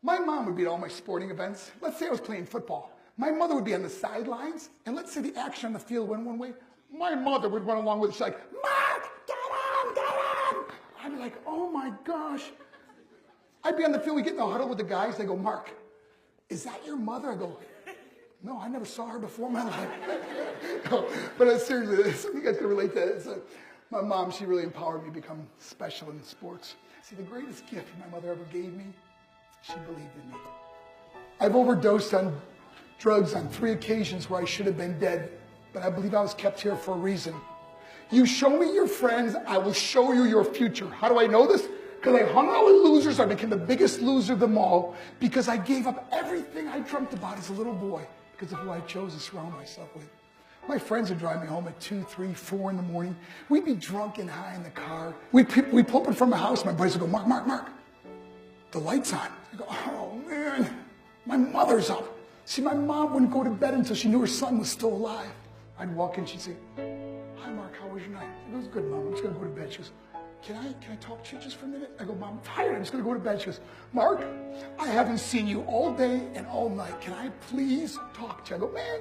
My mom would be at all my sporting events. Let's say I was playing football. My mother would be on the sidelines, and let's say the action on the field went one way. My mother would run along with it. She's like, Mark, get on, get on. I'd be like, oh my gosh. I'd be on the field, we get in the huddle with the guys. They go, Mark, is that your mother? I go, no, I never saw her before in my life. No, but seriously, something you guys can relate to that. My mom, she really empowered me to become special in sports. See, the greatest gift my mother ever gave me, she believed in me. I've overdosed on drugs on 3 occasions where I should have been dead, but I believe I was kept here for a reason. You show me your friends, I will show you your future. How do I know this? Because I hung out with losers. I became the biggest loser of them all because I gave up everything I dreamt about as a little boy because of who I chose to surround myself with. My friends would drive me home at 2, 3, 4 in the morning. We'd be drunk and high in the car. We'd pull up in front of my house. My buddies would go, Mark, Mark, Mark, the light's on. I go, oh man, my mother's up. See, my mom wouldn't go to bed until she knew her son was still alive. I'd walk in, she'd say, hi Mark, how was your night? It was good, Mom, I'm just gonna go to bed. She goes, can I talk to you just for a minute? I go, Mom, I'm tired, I'm just gonna go to bed. She goes, Mark, I haven't seen you all day and all night. Can I please talk to you? I go, man,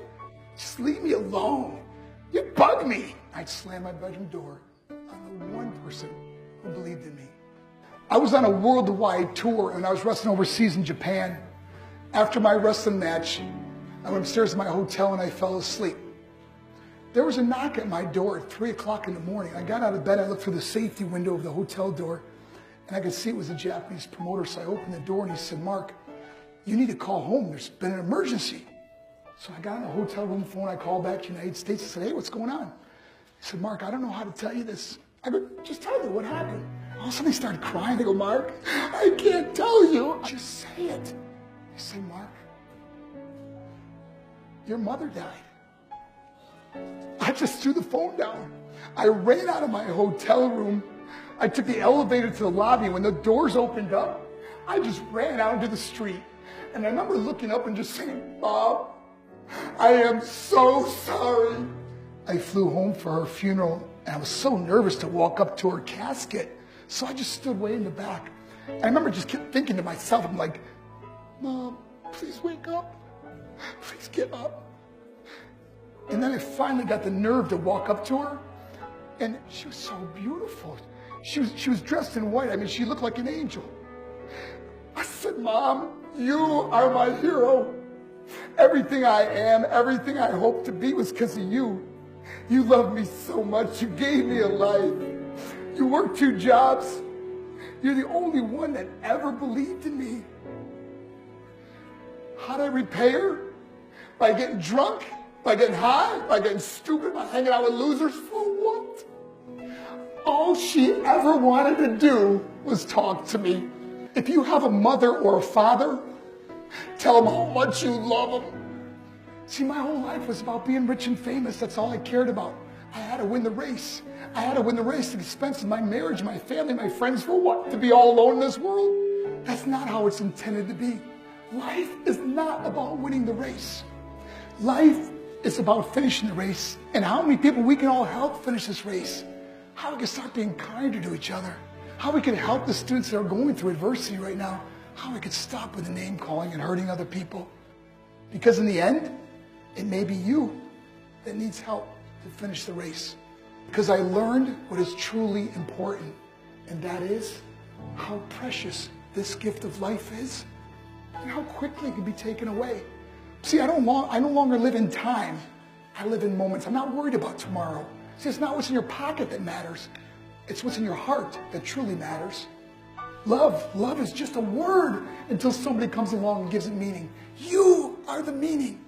just leave me alone. You bug me. I'd slam my bedroom door on the one person who believed in me. I was on a worldwide tour and I was wrestling overseas in Japan. After my wrestling match, I went upstairs to my hotel and I fell asleep. There was a knock at my door at 3 o'clock in the morning. I got out of bed, I looked through the safety window of the hotel door, and I could see it was a Japanese promoter. So I opened the door and he said, Mark, you need to call home. There's been an emergency. So I got on the hotel room phone, I called back to the United States and said, hey, what's going on? He said, Mark, I don't know how to tell you this. I go, just tell me what happened. All of a sudden he started crying. I go, Mark, I can't tell you. Just say it. He said, Mark, your mother died. I just threw the phone down. I ran out of my hotel room. I took the elevator to the lobby. When the doors opened up, I just ran out into the street. And I remember looking up and just saying, Mom, I am so sorry. I flew home for her funeral, and I was so nervous to walk up to her casket. So I just stood way in the back. And I remember just kept thinking to myself, I'm like, Mom, please wake up. Please get up. And then I finally got the nerve to walk up to her, and she was so beautiful. She was dressed in white. I mean, she looked like an angel. I said, Mom, you are my hero. Everything I am, everything I hope to be was because of you. You loved me so much. You gave me a life. You worked 2 jobs. You're the only one that ever believed in me. How did I repay her? By getting drunk? By getting high? By getting stupid? By hanging out with losers? For what? All she ever wanted to do was talk to me. If you have a mother or a father, tell them how much you love them. See, my whole life was about being rich and famous. That's all I cared about. I had to win the race. I had to win the race at the expense of my marriage, my family, my friends. For what? To be all alone in this world? That's not how it's intended to be. Life is not about winning the race. Life is about finishing the race, and how many people we can all help finish this race. How we can start being kinder to each other. How we can help the students that are going through adversity right now. How we can stop with the name calling and hurting other people. Because in the end, it may be you that needs help to finish the race. Because I learned what is truly important, and that is how precious this gift of life is, and how quickly it can be taken away. See, I no longer live in time. I live in moments. I'm not worried about tomorrow. See, it's not what's in your pocket that matters. It's what's in your heart that truly matters. Love is just a word until somebody comes along and gives it meaning. You are the meaning.